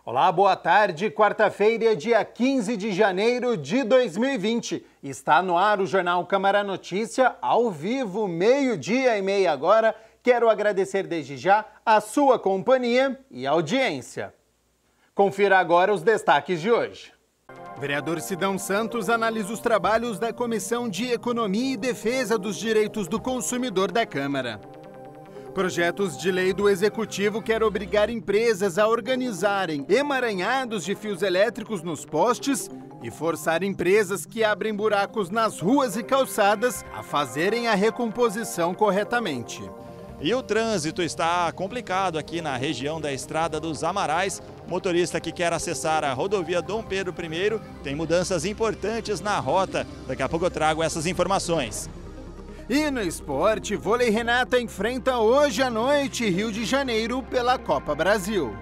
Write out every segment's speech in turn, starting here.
Olá, boa tarde. Quarta-feira, dia 15 de janeiro de 2020. Está no ar o Jornal Câmara Notícia, ao vivo, 12h30 agora. Quero agradecer desde já a sua companhia e audiência. Confira agora os destaques de hoje. O vereador Sidão Santos analisa os trabalhos da Comissão de Economia e Defesa dos Direitos do Consumidor da Câmara. Projetos de lei do Executivo querem obrigar empresas a organizarem emaranhados de fios elétricos nos postes e forçar empresas que abrem buracos nas ruas e calçadas a fazerem a recomposição corretamente. E o trânsito está complicado aqui na região da Estrada dos Amarais. O motorista que quer acessar a rodovia Dom Pedro I tem mudanças importantes na rota. Daqui a pouco eu trago essas informações. E no esporte, Vôlei Renata enfrenta hoje à noite Rio de Janeiro pela Copa Brasil.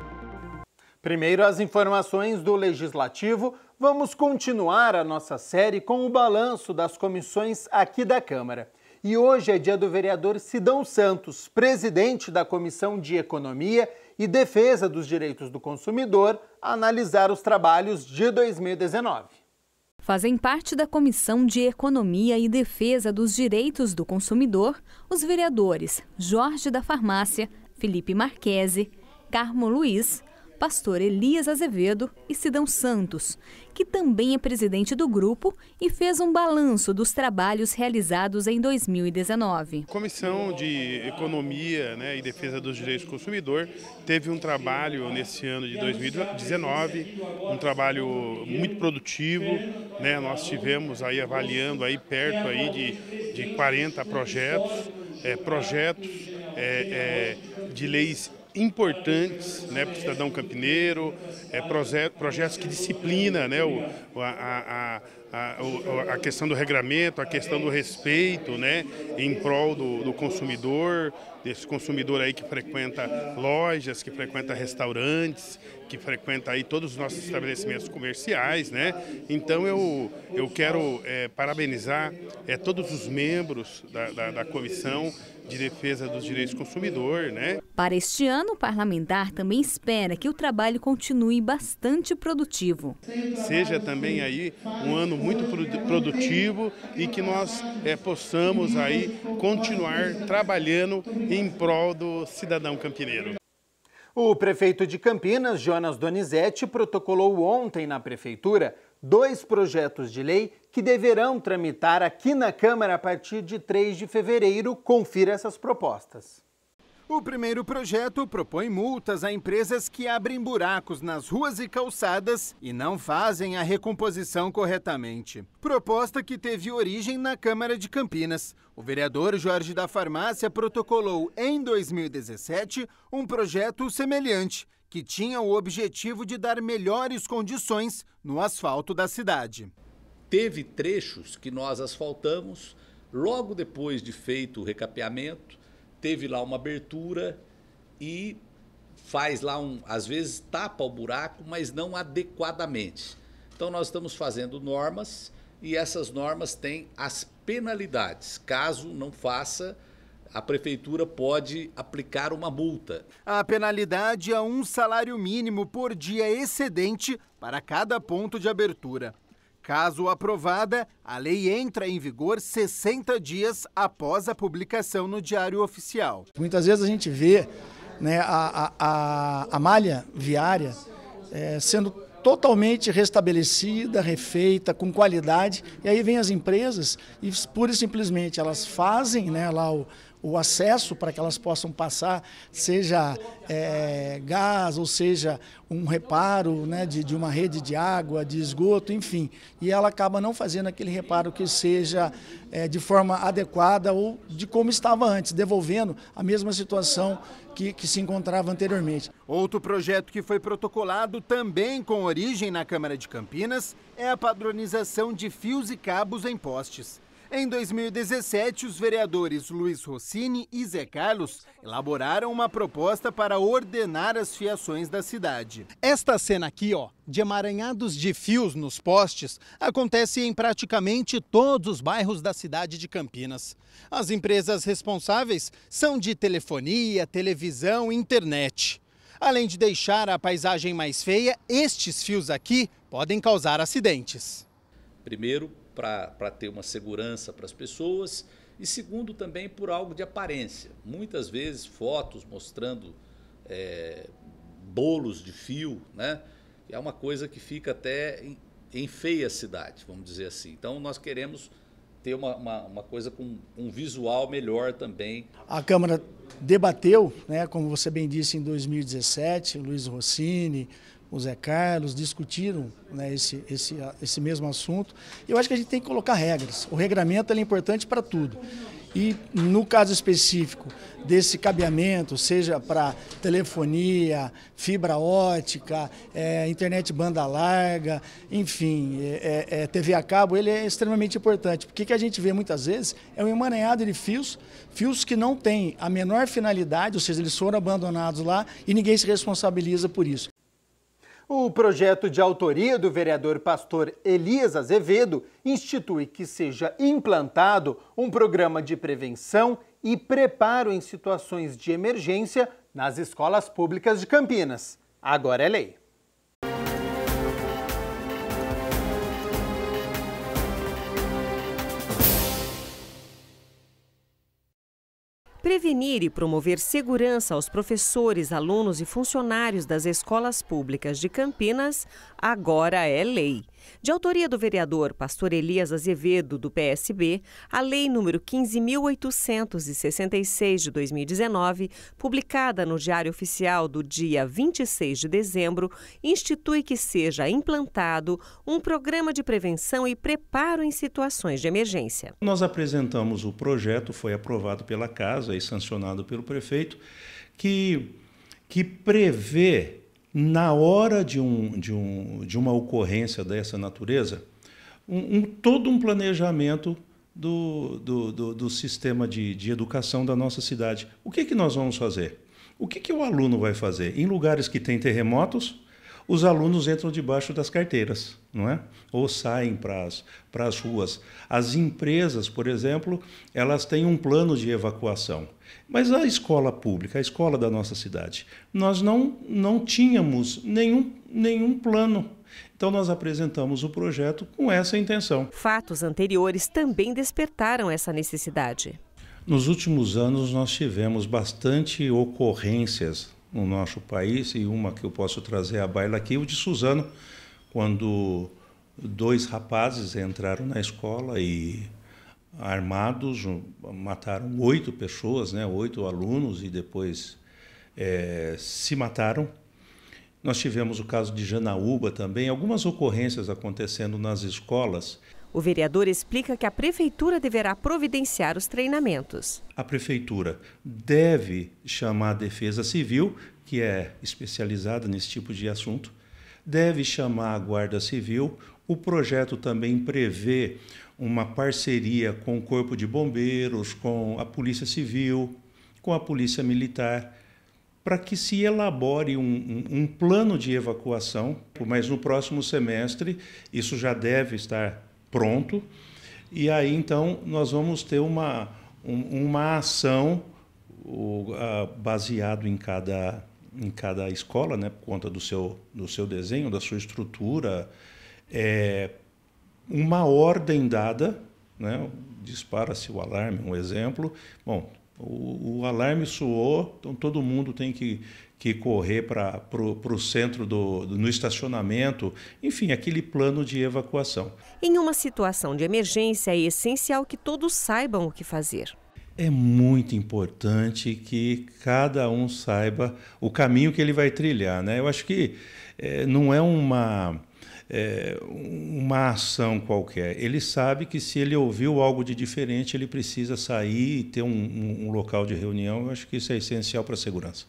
Primeiro as informações do Legislativo. Vamos continuar a nossa série com o balanço das comissões aqui da Câmara. E hoje é dia do vereador Sidão Santos, presidente da Comissão de Economia e Defesa dos Direitos do Consumidor, a analisar os trabalhos de 2019. Fazem parte da Comissão de Economia e Defesa dos Direitos do Consumidor os vereadores Jorge da Farmácia, Felipe Marquese, Carmo Luiz, Pastor Elias Azevedo e Sidão Santos, que também é presidente do grupo e fez um balanço dos trabalhos realizados em 2019. A Comissão de Economia, e Defesa dos Direitos do Consumidor teve um trabalho nesse ano de 2019, um trabalho muito produtivo. Nós tivemos aí avaliando aí perto aí de 40 projetos de leis importantes para o cidadão campineiro, projetos que disciplinam a questão do regramento, a questão do respeito em prol do consumidor, desse consumidor aí que frequenta lojas, que frequenta restaurantes, que frequenta aí todos os nossos estabelecimentos comerciais. Então eu quero parabenizar todos os membros da Comissão de Defesa dos Direitos do Consumidor. Para este ano, o parlamentar também espera que o trabalho continue bastante produtivo. Seja também aí um ano muito produtivo e que nós possamos aí continuar trabalhando em prol do cidadão campineiro. O prefeito de Campinas, Jonas Donizete, protocolou ontem na Prefeitura 2 projetos de lei que deverão tramitar aqui na Câmara a partir de 3 de fevereiro. Confira essas propostas. O primeiro projeto propõe multas a empresas que abrem buracos nas ruas e calçadas e não fazem a recomposição corretamente. Proposta que teve origem na Câmara de Campinas. O vereador Jorge da Farmácia protocolou em 2017 um projeto semelhante, que tinha o objetivo de dar melhores condições no asfalto da cidade. Teve trechos que nós asfaltamos logo depois de feito o recapeamento. Teve lá uma abertura e faz lá às vezes tapa o buraco, mas não adequadamente. Então nós estamos fazendo normas e essas normas têm as penalidades. Caso não faça, a prefeitura pode aplicar uma multa. A penalidade é um salário mínimo por dia excedente para cada ponto de abertura. Caso aprovada, a lei entra em vigor 60 dias após a publicação no Diário Oficial. Muitas vezes a gente vê a malha viária sendo totalmente restabelecida, refeita, com qualidade, e aí vem as empresas e pura e simplesmente elas fazem lá o acesso para que elas possam passar, seja gás, ou seja, um reparo de uma rede de água, de esgoto, enfim. E ela acaba não fazendo aquele reparo que seja de forma adequada ou de como estava antes, devolvendo a mesma situação que se encontrava anteriormente. Outro projeto que foi protocolado também com origem na Câmara de Campinas é a padronização de fios e cabos em postes. Em 2017, os vereadores Luiz Rossini e Zé Carlos elaboraram uma proposta para ordenar as fiações da cidade. Esta cena aqui, de emaranhados de fios nos postes, acontece em praticamente todos os bairros da cidade de Campinas. As empresas responsáveis são de telefonia, televisão e internet. Além de deixar a paisagem mais feia, estes fios aqui podem causar acidentes. Primeiro, para ter uma segurança para as pessoas e segundo também por algo de aparência. Muitas vezes fotos mostrando bolos de fio, né? É uma coisa que fica até enfeia a cidade, vamos dizer assim. Então nós queremos ter uma coisa com um visual melhor também. A Câmara debateu, né, como você bem disse, em 2017, o Luiz Rossini, o Zé Carlos discutiram, né, esse mesmo assunto. Eu acho que a gente tem que colocar regras. O regramento é importante para tudo. E no caso específico desse cabeamento, seja para telefonia, fibra ótica, internet banda larga, enfim, TV a cabo, ele é extremamente importante. Porque o que a gente vê muitas vezes é um emaranhado de fios que não têm a menor finalidade, ou seja, eles foram abandonados lá e ninguém se responsabiliza por isso. O projeto de autoria do vereador pastor Elias Azevedo institui que seja implantado um programa de prevenção e preparo em situações de emergência nas escolas públicas de Campinas. Agora é lei. Prevenir e promover segurança aos professores, alunos e funcionários das escolas públicas de Campinas agora é lei. De autoria do vereador pastor Elias Azevedo, do PSB, a Lei número 15.866 de 2019, publicada no Diário Oficial do dia 26 de dezembro, institui que seja implantado um programa de prevenção e preparo em situações de emergência. Nós apresentamos o projeto, foi aprovado pela Casa e sancionado pelo prefeito, que prevê, na hora de uma ocorrência dessa natureza, todo um planejamento do sistema de educação da nossa cidade. O que nós vamos fazer? O que o aluno vai fazer? Em lugares que tem terremotos, os alunos entram debaixo das carteiras, não é? Ou saem para as ruas. As empresas, por exemplo, elas têm um plano de evacuação. Mas a escola pública, a escola da nossa cidade, nós não tínhamos nenhum plano. Então nós apresentamos o projeto com essa intenção. Fatos anteriores também despertaram essa necessidade. Nos últimos anos nós tivemos bastante ocorrências no nosso país, e uma que eu posso trazer à baila aqui, o de Suzano, quando 2 rapazes entraram na escola e, armados, mataram 8 pessoas, né, 8 alunos, e depois se mataram. Nós tivemos o caso de Janaúba também, algumas ocorrências acontecendo nas escolas. O vereador explica que a prefeitura deverá providenciar os treinamentos. A prefeitura deve chamar a Defesa Civil, que é especializada nesse tipo de assunto, deve chamar a Guarda Civil. O projeto também prevê uma parceria com o Corpo de Bombeiros, com a Polícia Civil, com a Polícia Militar, para que se elabore um plano de evacuação, mas no próximo semestre isso já deve estar pronto, e aí então nós vamos ter uma ação baseado em cada escola, né, por conta do seu desenho, da sua estrutura, uma ordem dada, né, dispara-se o alarme, um exemplo. Bom, o alarme soou, então todo mundo tem que correr para o centro no estacionamento, enfim, aquele plano de evacuação. Em uma situação de emergência, é essencial que todos saibam o que fazer. É muito importante que cada um saiba o caminho que ele vai trilhar, né? Eu acho que não é uma ação qualquer. Ele sabe que se ele ouviu algo de diferente, ele precisa sair e ter um local de reunião. Eu acho que isso é essencial para a segurança.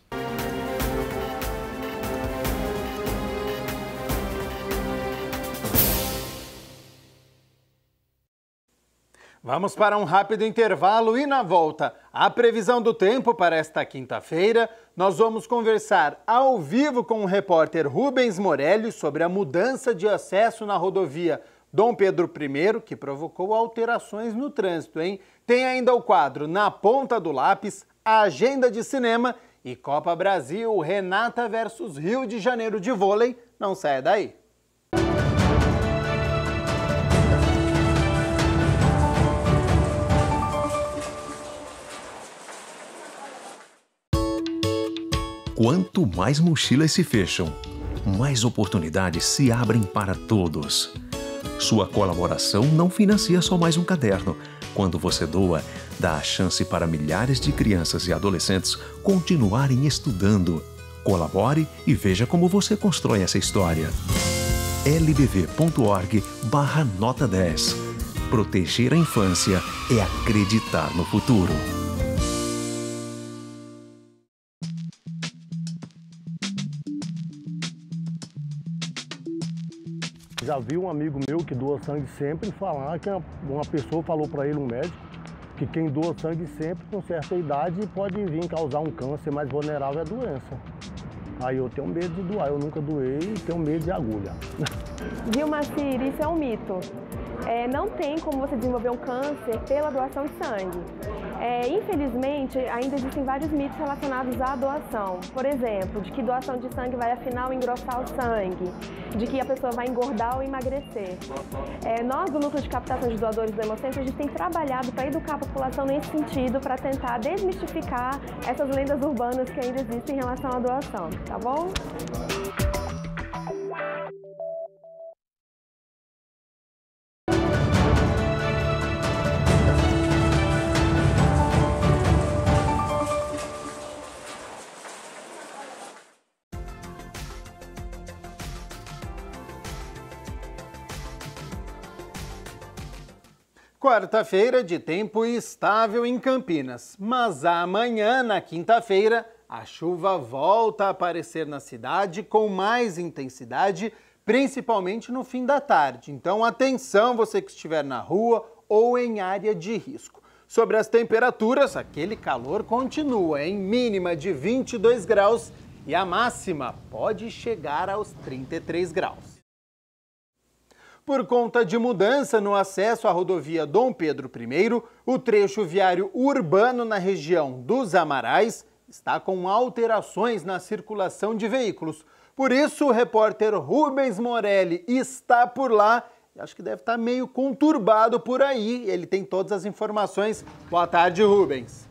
Vamos para um rápido intervalo e na volta, a previsão do tempo para esta quinta-feira. Nós vamos conversar ao vivo com o repórter Rubens Morelli sobre a mudança de acesso na rodovia Dom Pedro I, que provocou alterações no trânsito, hein? Tem ainda o quadro Na Ponta do Lápis, a agenda de cinema E Copa Brasil, Renata versus Rio de Janeiro de vôlei, não saia daí. Quanto mais mochilas se fecham, mais oportunidades se abrem para todos. Sua colaboração não financia só mais um caderno. Quando você doa, dá a chance para milhares de crianças e adolescentes continuarem estudando. Colabore e veja como você constrói essa história. lbv.org/nota 10. Proteger a infância é acreditar no futuro. Já vi um amigo meu que doa sangue sempre falar que uma pessoa falou para ele, um médico, que quem doa sangue sempre, com certa idade, pode vir causar um câncer mais vulnerável à doença. Aí eu tenho medo de doar, eu nunca doei e tenho medo de agulha. Viu, Macir, isso é um mito. Não tem como você desenvolver um câncer pela doação de sangue. Infelizmente, ainda existem vários mitos relacionados à doação. Por exemplo, de que doação de sangue vai afinal engrossar o sangue, de que a pessoa vai engordar ou emagrecer. Nós, do Núcleo de Captação de Doadores do Hemocentro, a gente tem trabalhado para educar a população nesse sentido, para tentar desmistificar essas lendas urbanas que ainda existem em relação à doação, tá bom? Quarta-feira de tempo estável em Campinas, mas amanhã, na quinta-feira, a chuva volta a aparecer na cidade com mais intensidade, principalmente no fim da tarde. Então, atenção você que estiver na rua ou em área de risco. Sobre as temperaturas, aquele calor continua em mínima de 22 graus e a máxima pode chegar aos 33 graus. Por conta de mudança no acesso à rodovia Dom Pedro I, o trecho viário urbano na região dos Amarais está com alterações na circulação de veículos. Por isso, o repórter Rubens Morelli está por lá e acho que deve estar meio conturbado por aí. Ele tem todas as informações. Boa tarde, Rubens.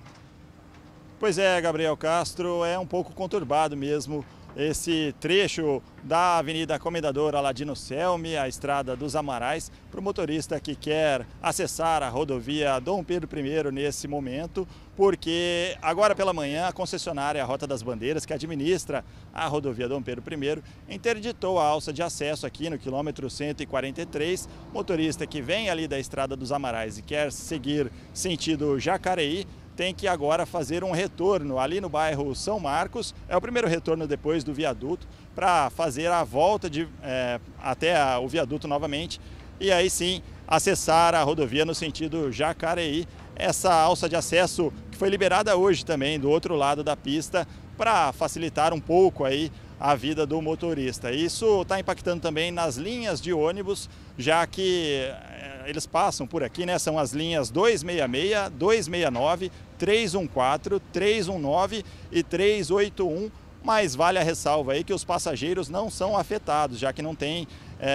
Pois é, Gabriel Castro, é um pouco conturbado mesmo esse trecho da Avenida Comendador Aladino Selmi, a Estrada dos Amarais, para o motorista que quer acessar a rodovia Dom Pedro I nesse momento, porque agora pela manhã a concessionária Rota das Bandeiras, que administra a rodovia Dom Pedro I, interditou a alça de acesso aqui no quilômetro 143. Motorista que vem ali da Estrada dos Amarais e quer seguir sentido Jacareí, tem que agora fazer um retorno ali no bairro São Marcos. É o primeiro retorno depois do viaduto, para fazer a volta até o viaduto novamente e aí sim acessar a rodovia no sentido Jacareí. Essa alça de acesso que foi liberada hoje também do outro lado da pista para facilitar um pouco aí a vida do motorista. Isso está impactando também nas linhas de ônibus, já que eles passam por aqui, né? São as linhas 266, 269, 314, 319 e 381, mas vale a ressalva aí que os passageiros não são afetados, já que não tem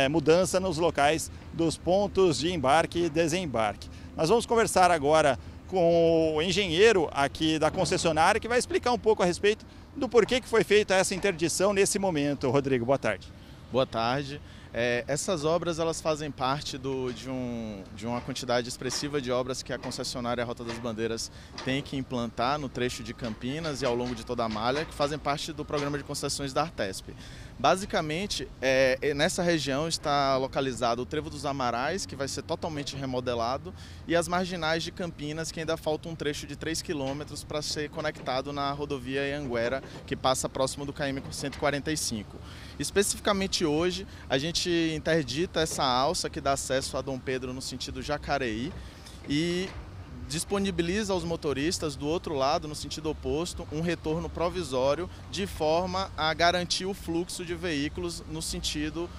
mudança nos locais dos pontos de embarque e desembarque. Nós vamos conversar agora com o engenheiro aqui da concessionária, que vai explicar um pouco a respeito do porquê que foi feita essa interdição nesse momento. Rodrigo, boa tarde. Boa tarde. Essas obras elas fazem parte de uma quantidade expressiva de obras que a concessionária Rota das Bandeiras tem que implantar no trecho de Campinas e ao longo de toda a malha, que fazem parte do programa de concessões da Artesp. Basicamente, nessa região está localizado o Trevo dos Amarais, que vai ser totalmente remodelado, e as marginais de Campinas, que ainda falta um trecho de 3 km para ser conectado na rodovia Anhanguera, que passa próximo do KM 145. Especificamente hoje, a gente interdita essa alça que dá acesso a Dom Pedro no sentido Jacareí e disponibiliza aos motoristas do outro lado, no sentido oposto, um retorno provisório de forma a garantir o fluxo de veículos no sentido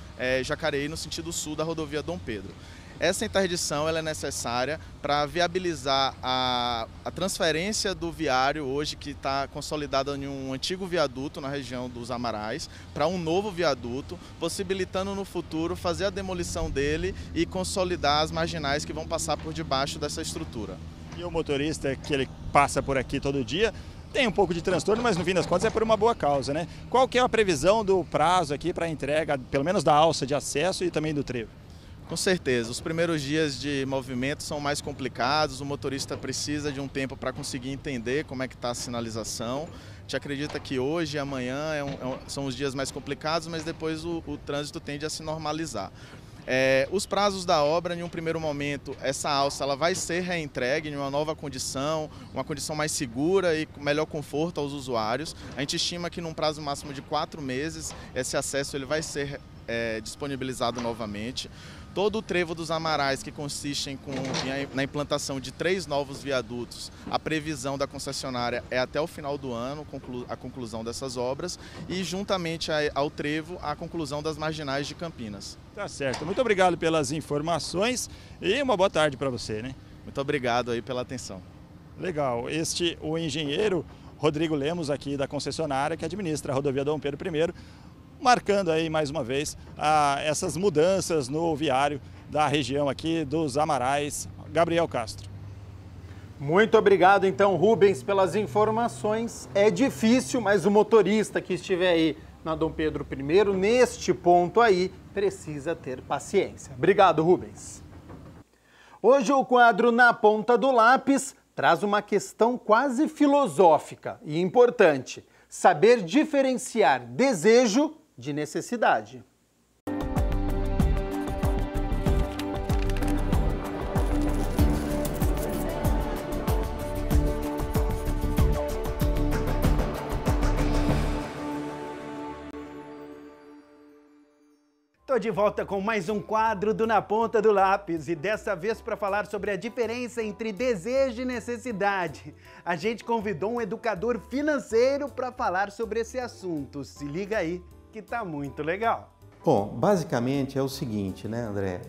Jacareí, no sentido sul da rodovia Dom Pedro. Essa interdição ela é necessária para viabilizar a transferência do viário hoje que está consolidado em um antigo viaduto na região dos Amarais para um novo viaduto, possibilitando no futuro fazer a demolição dele e consolidar as marginais que vão passar por debaixo dessa estrutura. E o motorista que ele passa por aqui todo dia tem um pouco de transtorno, mas no fim das contas é por uma boa causa, né? Qual que é a previsão do prazo aqui para a entrega, pelo menos da alça de acesso e também do trevo? Com certeza, os primeiros dias de movimento são mais complicados, o motorista precisa de um tempo para conseguir entender como é que está a sinalização. A gente acredita que hoje e amanhã são os dias mais complicados, mas depois o trânsito tende a se normalizar. Os prazos da obra, em um primeiro momento, essa alça ela vai ser reentregue em uma nova condição, uma condição mais segura e com melhor conforto aos usuários. A gente estima que num prazo máximo de 4 meses, esse acesso ele vai ser disponibilizado novamente. Todo o trevo dos Amarais, que consiste na implantação de 3 novos viadutos, a previsão da concessionária é até o final do ano, a conclusão dessas obras, e juntamente ao trevo, a conclusão das marginais de Campinas. Tá certo. Muito obrigado pelas informações e uma boa tarde para você, né? Muito obrigado aí pela atenção. Legal. O engenheiro Rodrigo Lemos, aqui da concessionária, que administra a rodovia Dom Pedro I, marcando aí mais uma vez essas mudanças no viário da região aqui dos Amarais. Gabriel Castro. Muito obrigado então, Rubens, pelas informações. É difícil, mas o motorista que estiver aí na Dom Pedro I, neste ponto aí, precisa ter paciência. Obrigado, Rubens. Hoje o quadro Na Ponta do Lápis traz uma questão quase filosófica e importante: saber diferenciar desejo de necessidade. Estou de volta com mais um quadro do Na Ponta do Lápis e dessa vez para falar sobre a diferença entre desejo e necessidade. A gente convidou um educador financeiro para falar sobre esse assunto. Se liga aí que tá muito legal. Bom, basicamente é o seguinte, né, André?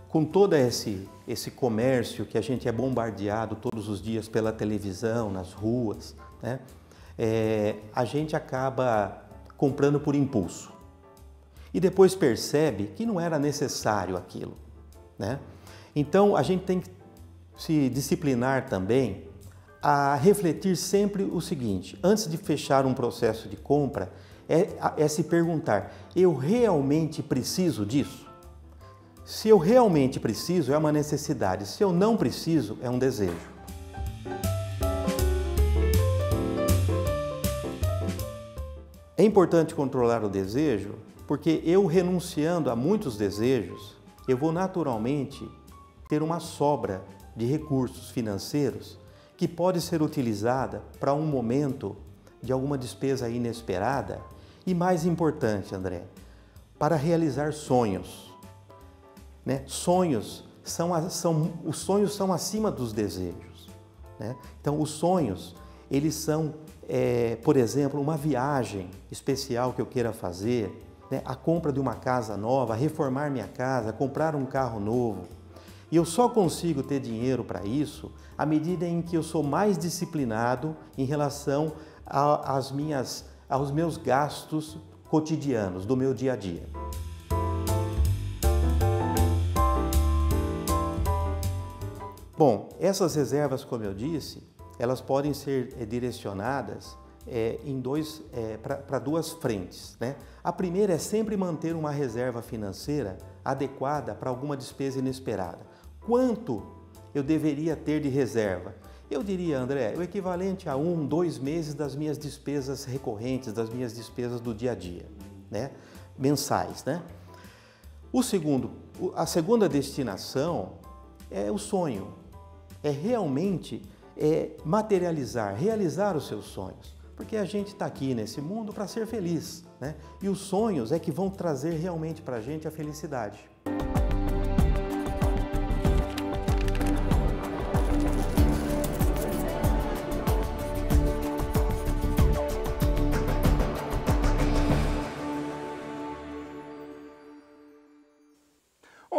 Com todo esse comércio que a gente é bombardeado todos os dias pela televisão, nas ruas, né? A gente acaba comprando por impulso. E depois percebe que não era necessário aquilo, né? Então a gente tem que se disciplinar também a refletir sempre o seguinte: antes de fechar um processo de compra, é se perguntar: eu realmente preciso disso? Se eu realmente preciso, é uma necessidade. Se eu não preciso, é um desejo. É importante controlar o desejo, porque eu renunciando a muitos desejos, eu vou naturalmente ter uma sobra de recursos financeiros que pode ser utilizada para um momento de alguma despesa inesperada e, mais importante, André, para realizar sonhos, né? Os sonhos são acima dos desejos, né? Então, os sonhos, eles são, por exemplo, uma viagem especial que eu queira fazer, né? A compra de uma casa nova, reformar minha casa, comprar um carro novo. E eu só consigo ter dinheiro para isso à medida em que eu sou mais disciplinado em relação aos meus gastos cotidianos do meu dia a dia. Bom, essas reservas, como eu disse, elas podem ser direcionadas para 2 frentes, né? A primeira é sempre manter uma reserva financeira adequada para alguma despesa inesperada. Quanto eu deveria ter de reserva? Eu diria, André, o equivalente a 1, 2 meses das minhas despesas recorrentes, das minhas despesas do dia a dia, né? Mensais, né? A segunda destinação é o sonho, é realmente materializar, realizar os seus sonhos. Porque a gente está aqui nesse mundo para ser feliz, né? E os sonhos é que vão trazer realmente para a gente a felicidade.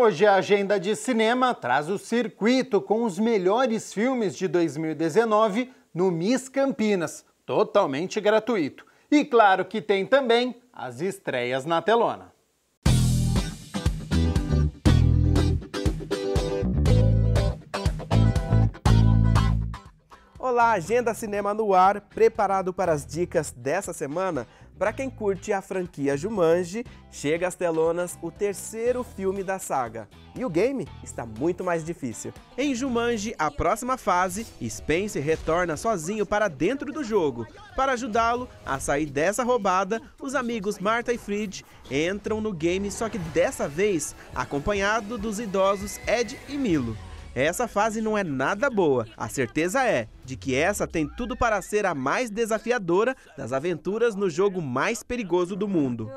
Hoje a agenda de cinema traz o circuito com os melhores filmes de 2019 no Miss Campinas, totalmente gratuito. E claro que tem também as estreias na telona. Olá, Agenda Cinema no ar, preparado para as dicas dessa semana? Para quem curte a franquia Jumanji, chega às telonas o terceiro filme da saga. E o game está muito mais difícil. Em Jumanji, a próxima fase, Spencer retorna sozinho para dentro do jogo. Para ajudá-lo a sair dessa roubada, os amigos Marta e Frid entram no game, só que dessa vez acompanhado dos idosos Ed e Milo. Essa fase não é nada boa, a certeza é de que essa tem tudo para ser a mais desafiadora das aventuras no jogo mais perigoso do mundo.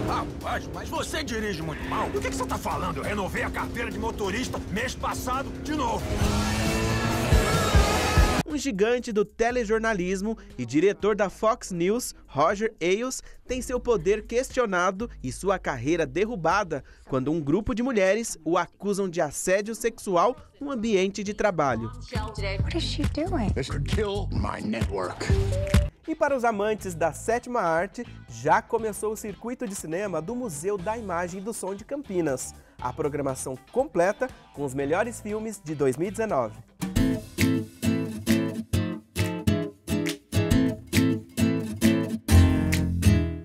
Rapaz, mas você dirige muito mal. Do que você tá falando? Eu renovei a carteira de motorista mês passado de novo. Um gigante do telejornalismo e diretor da Fox News, Roger Ailes, tem seu poder questionado e sua carreira derrubada quando um grupo de mulheres o acusam de assédio sexual no ambiente de trabalho. What is she doing? This could kill my network. E para os amantes da sétima arte, já começou o circuito de cinema do Museu da Imagem e do Som de Campinas. A programação completa com os melhores filmes de 2019.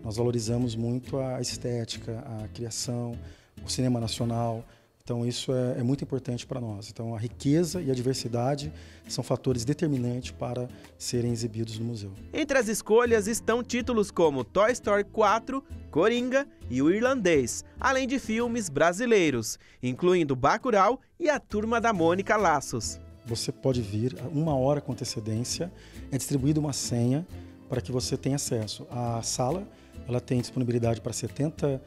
Nós valorizamos muito a estética, a criação, o cinema nacional. Então isso é muito importante para nós. Então a riqueza e a diversidade são fatores determinantes para serem exibidos no museu. Entre as escolhas estão títulos como Toy Story 4, Coringa e O Irlandês, além de filmes brasileiros, incluindo Bacurau e A Turma da Mônica Laços. Você pode vir 1 hora com antecedência, é distribuída uma senha para que você tenha acesso. A sala ela tem disponibilidade para 70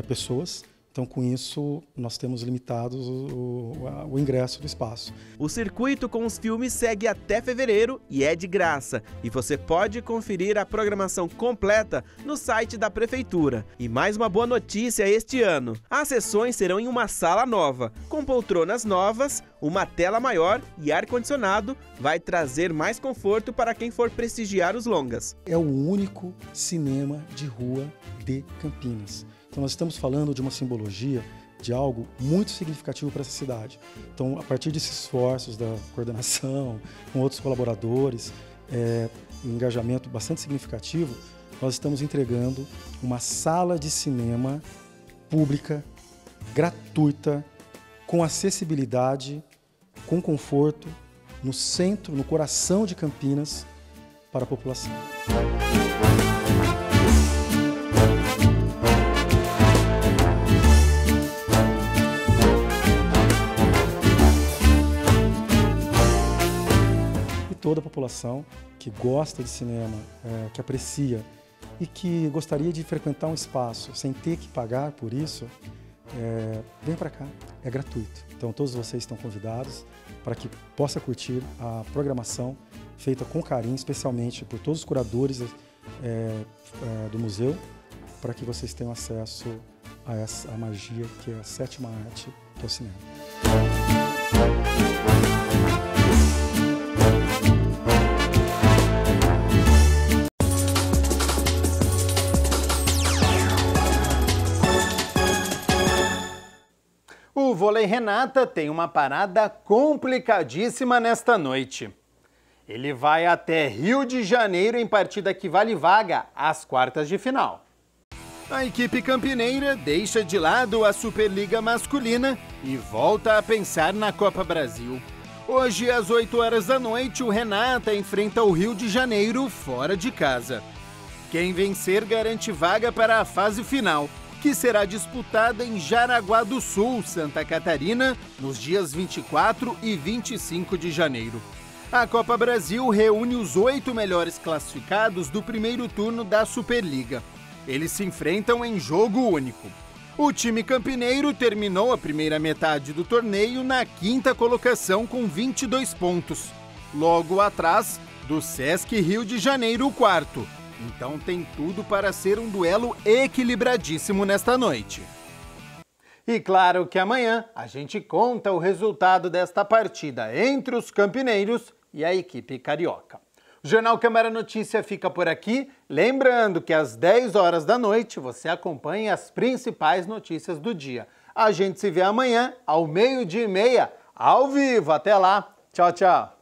pessoas. Então, com isso, nós temos limitados o ingresso do espaço. O circuito com os filmes segue até fevereiro e é de graça. E você pode conferir a programação completa no site da Prefeitura. E mais uma boa notícia este ano. As sessões serão em uma sala nova, com poltronas novas, uma tela maior e ar-condicionado. Vai trazer mais conforto para quem for prestigiar os longas. É o único cinema de rua de Campinas. Então nós estamos falando de uma simbologia, de algo muito significativo para essa cidade. Então, a partir desses esforços da coordenação, com outros colaboradores, um engajamento bastante significativo, nós estamos entregando uma sala de cinema pública, gratuita, com acessibilidade, com conforto, no centro, no coração de Campinas, para a população. Toda a população que gosta de cinema, que aprecia e que gostaria de frequentar um espaço sem ter que pagar por isso, vem para cá, é gratuito. Então todos vocês estão convidados para que possa curtir a programação feita com carinho, especialmente por todos os curadores do museu, para que vocês tenham acesso a essa magia que é a sétima arte, que é o cinema. O Vôlei Renata tem uma parada complicadíssima nesta noite. Ele vai até Rio de Janeiro em partida que vale vaga às quartas de final. A equipe campineira deixa de lado a Superliga masculina e volta a pensar na Copa Brasil. Hoje, às 8 horas da noite, o Renata enfrenta o Rio de Janeiro fora de casa. Quem vencer garante vaga para a fase final, que será disputada em Jaraguá do Sul, Santa Catarina, nos dias 24 e 25 de janeiro. A Copa Brasil reúne os 8 melhores classificados do primeiro turno da Superliga. Eles se enfrentam em jogo único. O time campineiro terminou a primeira metade do torneio na 5ª colocação com 22 pontos. Logo atrás do Sesc Rio de Janeiro, o 4º. Então tem tudo para ser um duelo equilibradíssimo nesta noite. E claro que amanhã a gente conta o resultado desta partida entre os campineiros e a equipe carioca. O Jornal Câmara Notícia fica por aqui. Lembrando que às 10 horas da noite você acompanha as principais notícias do dia. A gente se vê amanhã ao 12:30, ao vivo. Até lá. Tchau, tchau.